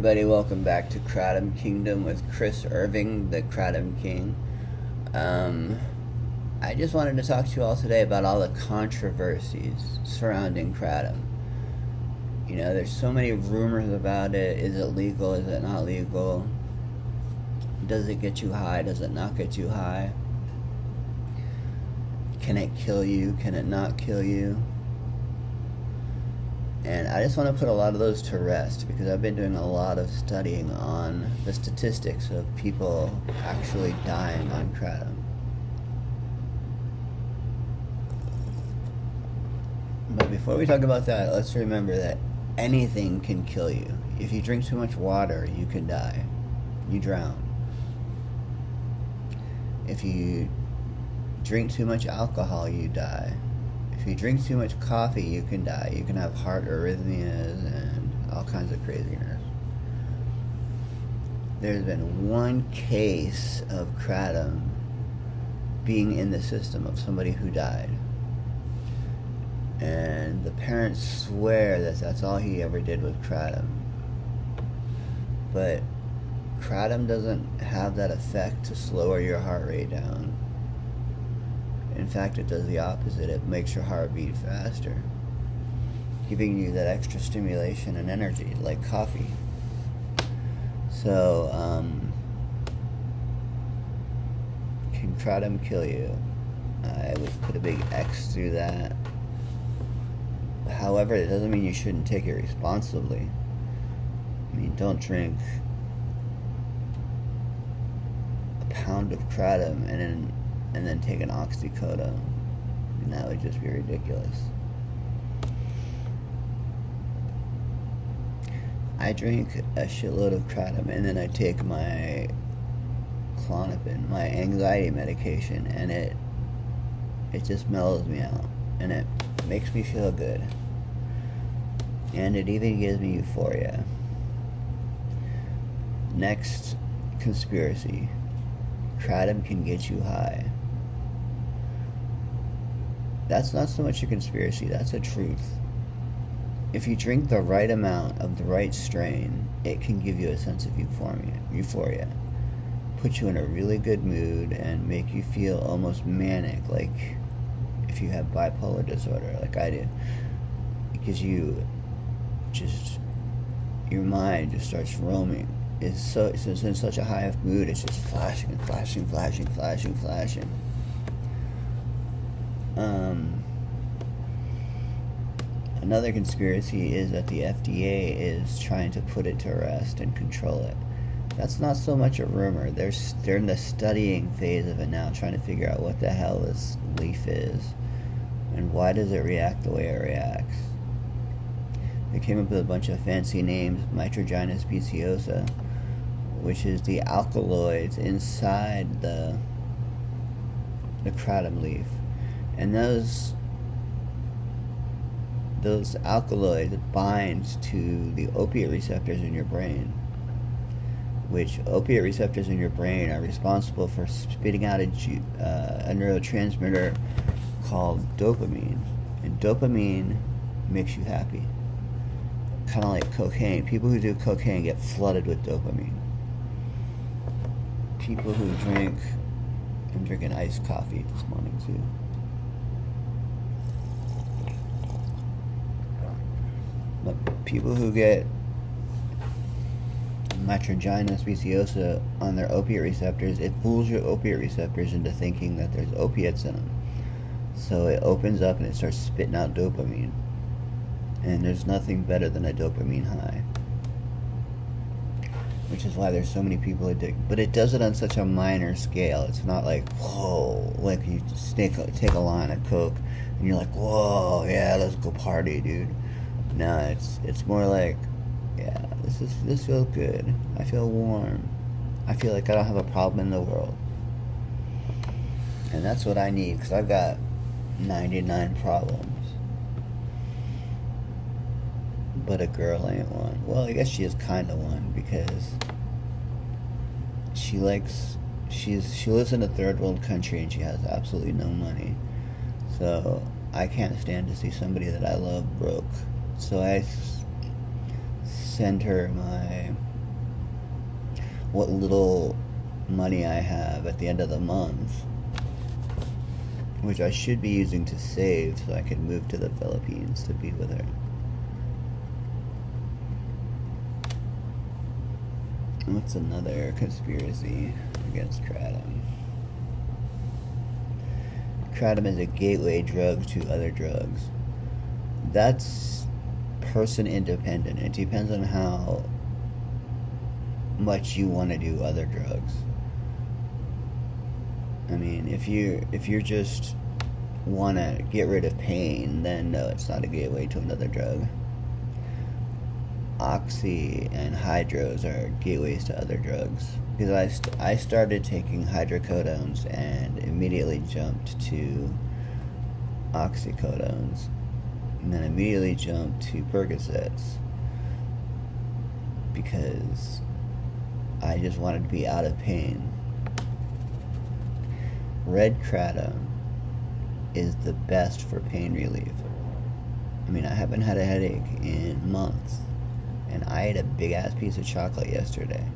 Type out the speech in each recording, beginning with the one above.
everybody, welcome back to KRATOM Kingdom with Chris Irving, the KRATOM King. I just wanted to talk to you all today about all the controversies surrounding KRATOM. You know, there's so many rumors about it. Is it legal? Is it not legal? Does it get you high? Does it not get you high? Can it kill you? Can it not kill you? And I just want to put a lot of those to rest because I've been doing a lot of studying on the statistics of people actually dying on KRATOM. But before we talk about that, let's remember that anything can kill you. If you drink too much water, you can die. You drown. If you drink too much alcohol, you die. If you drink too much coffee, you can die. You can have heart arrhythmias and all kinds of craziness. There's been one case of KRATOM being in the system of somebody who died. And the parents swear that that's all he ever did with KRATOM. But KRATOM doesn't have that effect to slower your heart rate down. In fact, it does the opposite. It makes your heart beat faster, giving you that extra stimulation and energy, like coffee. So, can KRATOM kill you? I would put a big X through that. However, it doesn't mean you shouldn't take it responsibly. I mean, don't drink a pound of KRATOM and then take an oxycodone. I mean, that would just be ridiculous. I drink a shitload of KRATOM and then I take my Klonopin, my anxiety medication, and it just mellows me out and it makes me feel good. And it even gives me euphoria. Next conspiracy. KRATOM can get you high. That's not so much a conspiracy, that's a truth. If you drink the right amount of the right strain, it can give you a sense of euphoria. Put you in a really good mood and make you feel almost manic, like if you have bipolar disorder, like I do. Because your mind just starts roaming. It's in such a high mood, it's just flashing and flashing, flashing, flashing, flashing. Another conspiracy is that the FDA is trying to put it to rest and control it. That's not so much a rumor. They're in the studying phase of it now, trying to figure out what the hell this leaf is and why does it react the way it reacts. They came up with a bunch of fancy names, Mitragyna speciosa, which is the alkaloids inside the KRATOM leaf. And those alkaloids bind to the opiate receptors in your brain, which opiate receptors in your brain are responsible for spitting out a neurotransmitter called dopamine. And dopamine makes you happy. Kind of like cocaine. People who do cocaine get flooded with dopamine. People who drink... I'm drinking iced coffee this morning too. But people who get Mitragyna speciosa on their opiate receptors, it fools your opiate receptors into thinking that there's opiates in them. So it opens up and it starts spitting out dopamine. And there's nothing better than a dopamine high. Which is why there's so many people addicted. But it does it on such a minor scale. It's not like, whoa, like you just take a line of coke and you're like, whoa, yeah, let's go party, dude. No, it's more like, yeah, this feels good. I feel warm. I feel like I don't have a problem in the world. And that's what I need, because I've got 99 problems. But a girl ain't one. Well, I guess she is kind of one, because she lives in a third world country and she has absolutely no money. So I can't stand to see somebody that I love broke. So I send her my what little money I have at the end of the month, which I should be using to save so I can move to the Philippines to be with her. What's another conspiracy against kratom? Kratom is a gateway drug to other drugs. That's person independent. It depends on how much you want to do other drugs. I mean, if you're just want to get rid of pain, then no, it's not a gateway to another drug. Oxy and hydros are gateways to other drugs, because I started taking hydrocodones and immediately jumped to oxycodones, and then immediately jumped to Percocets, because I just wanted to be out of pain. Red kratom is the best for pain relief. I mean, I haven't had a headache in months, and I ate a big ass piece of chocolate yesterday,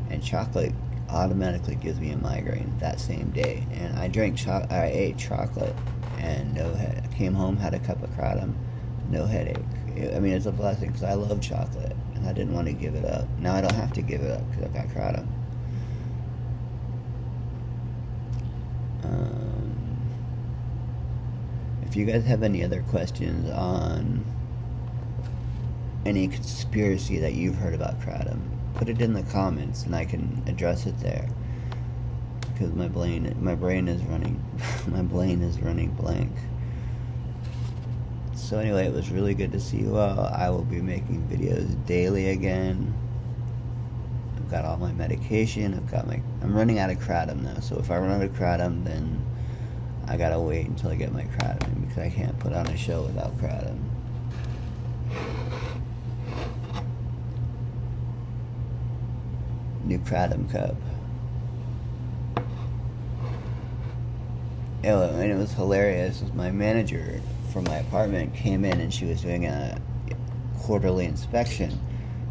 and chocolate automatically gives me a migraine that same day. And I ate chocolate and no head. Came home, had a cup of kratom, no headache. I mean, it's a blessing because I love chocolate and I didn't want to give it up. Now I don't have to give it up because I've got kratom. If you guys have any other questions on any conspiracy that you've heard about kratom, put it in the comments and I can address it there, because my brain is running blank. So anyway, it was really good to see you all. I will be making videos daily again. I've got all my medication. I'm running out of kratom now, so if I run out of kratom, then I gotta wait until I get my kratom, because I can't put on a show without kratom. New kratom cup. And it was hilarious. My manager from my apartment came in and she was doing a quarterly inspection,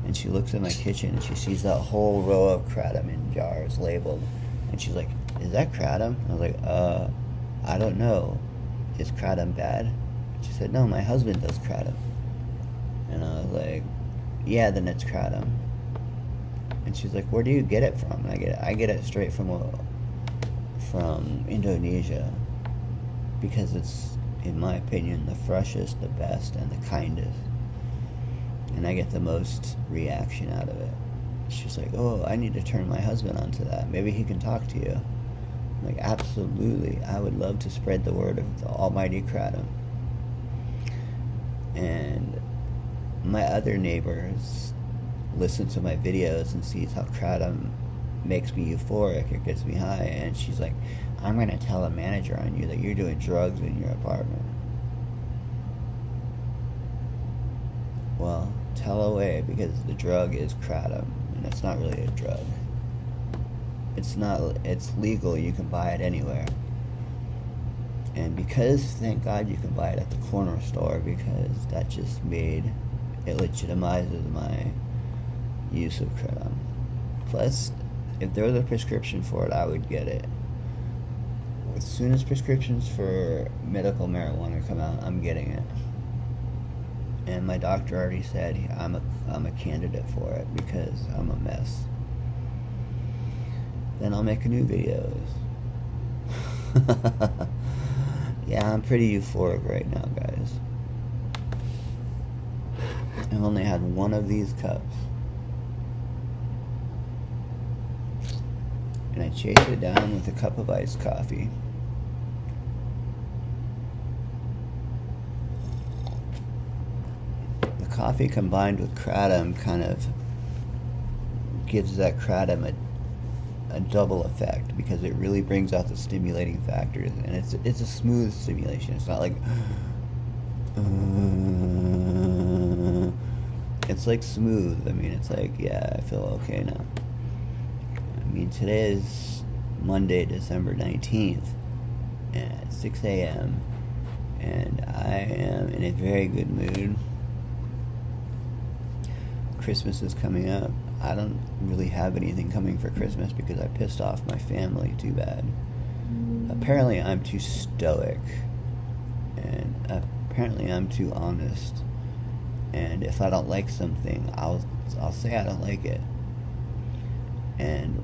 and she looks at my kitchen and she sees that whole row of kratom in jars labeled, and she's like, "Is that kratom?" I was like, I don't know. Is kratom bad?" She said, "No, my husband does kratom." And I was like, "Yeah, then it's kratom." And she's like, "Where do you get it from?" And I get it straight from Indonesia, because it's, in my opinion, the freshest, the best, and the kindest. And I get the most reaction out of it. She's like, "Oh, I need to turn my husband onto that. Maybe he can talk to you." I'm like, absolutely. I would love to spread the word of the almighty kratom. And my other neighbors listen to my videos and sees how kratom makes me euphoric, it gets me high, and she's like, "I'm going to tell a manager on you that you're doing drugs in your apartment." Well, tell away, because the drug is kratom, and it's not really a drug. It's legal, you can buy it anywhere. And because, thank God, you can buy it at the corner store, because that just it legitimizes my use of kratom. Plus, if there was a prescription for it, I would get it. As soon as prescriptions for medical marijuana come out, I'm getting it. And my doctor already said I'm a candidate for it, because I'm a mess. Then I'll make new videos. Yeah, I'm pretty euphoric right now, guys. I've only had one of these cups, and I chase it down with a cup of iced coffee. The coffee combined with kratom kind of gives that kratom a double effect, because it really brings out the stimulating factors, and it's a smooth stimulation. It's not like it's like smooth. I mean, it's like, yeah, I feel okay now. I mean, today is Monday, December 19th at 6 a.m. and I am in a very good mood. Christmas is coming up. I don't really have anything coming for Christmas because I pissed off my family too bad. Apparently I'm too stoic, and apparently I'm too honest. And if I don't like something, I'll say I don't like it. And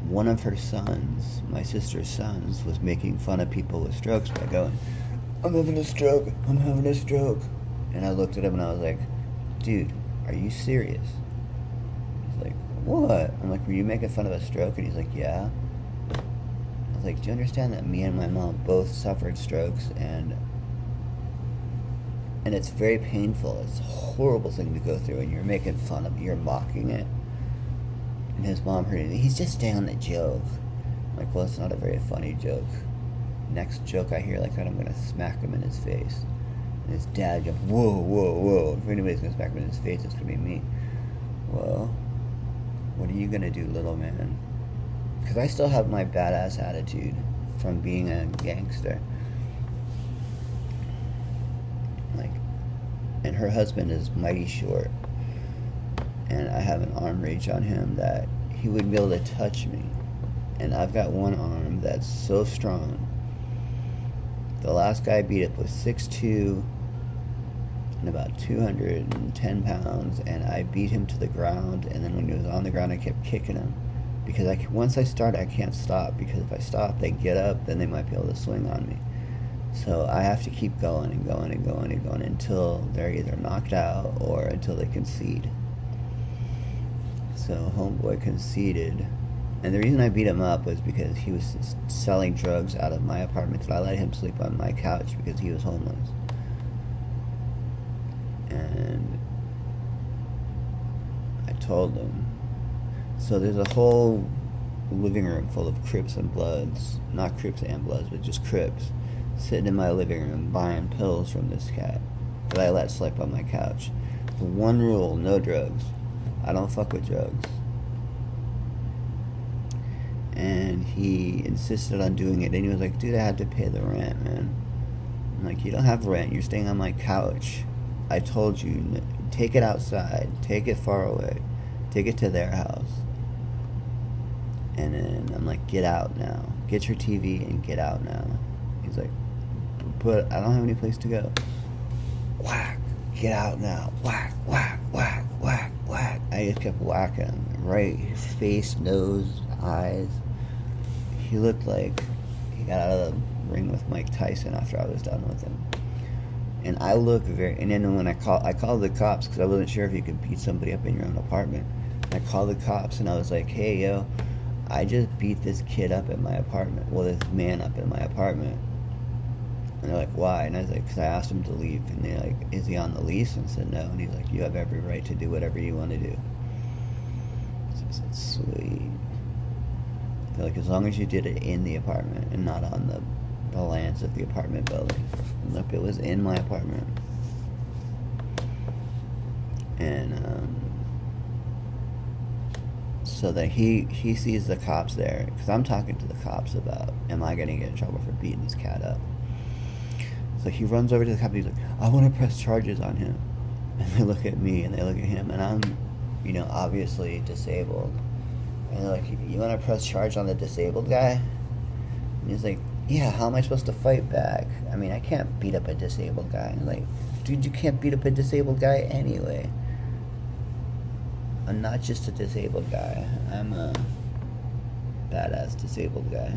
one of her sons, my sister's sons, was making fun of people with strokes by going, "I'm having a stroke, I'm having a stroke." And I looked at him and I was like, "Dude, are you serious?" He's like, "What?" I'm like, "Were you making fun of a stroke?" And he's like, "Yeah." I was like, "Do you understand that me and my mom both suffered strokes, and it's very painful. It's a horrible thing to go through, and you're making fun of it, you're mocking it." And his mom heard it. "He's just saying a joke." I'm like, "Well, it's not a very funny joke. Next joke I hear like that, I'm gonna smack him in his face." And his dad goes, "Whoa, whoa, whoa. If anybody's gonna smack him in his face, it's gonna be me." Well, what are you gonna do, little man? Because I still have my badass attitude from being a gangster. Like, and her husband is mighty short. And I have an arm reach on him that he would be able to touch me. And I've got one arm that's so strong. The last guy I beat up was 6'2" and about 210 pounds, and I beat him to the ground, and then when he was on the ground I kept kicking him. Because once I start, I can't stop, because if I stop, they get up, then they might be able to swing on me. So I have to keep going and going and going and going until they're either knocked out or until they concede. So homeboy conceded, and the reason I beat him up was because he was selling drugs out of my apartment, so I let him sleep on my couch because he was homeless. And I told him. So there's a whole living room full of Crips and Bloods, not Crips and Bloods, but just Crips, sitting in my living room buying pills from this cat that I let sleep on my couch. The one rule: no drugs. I don't fuck with drugs. And he insisted on doing it, and he was like, "Dude, I had to pay the rent, man." I'm like, "You don't have rent, you're staying on my couch. I told you, take it outside, take it far away, take it to their house." And then I'm like, "Get out now, get your TV and get out now." He's like, "But I don't have any place to go." Whack, "Get out now." Whack, whack, whack, whack, whack. I just kept whacking him. Right, his face, nose, eyes. He looked like he got out of the ring with Mike Tyson after I was done with him. And I look very, and then when I called the cops, because I wasn't sure if you could beat somebody up in your own apartment. And I called the cops and I was like, "Hey, yo, I just beat this kid up in my apartment. Well, this man up in my apartment." And they're like, "Why?" And I was like, "Because I asked him to leave." And they're like, "Is he on the lease?" And I said, "No." And he's like, "You have every right to do whatever you want to do." So I said, "Sweet." They're like, "As long as you did it in the apartment and not on the lands of the apartment building." And look, it was in my apartment. And so that he sees the cops there, because I'm talking to the cops about, am I going to get in trouble for beating this cat up? So he runs over to the cop and he's like, "I want to press charges on him." And they look at me and they look at him, and I'm, obviously disabled. And they're like, "You want to press charge on the disabled guy?" And he's like, "Yeah, how am I supposed to fight back? I mean, I can't beat up a disabled guy." And I'm like, "Dude, you can't beat up a disabled guy anyway. I'm not just a disabled guy. I'm a badass disabled guy."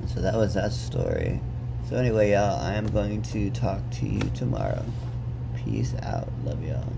And so that was that story. So anyway, y'all, I am going to talk to you tomorrow. Peace out. Love y'all.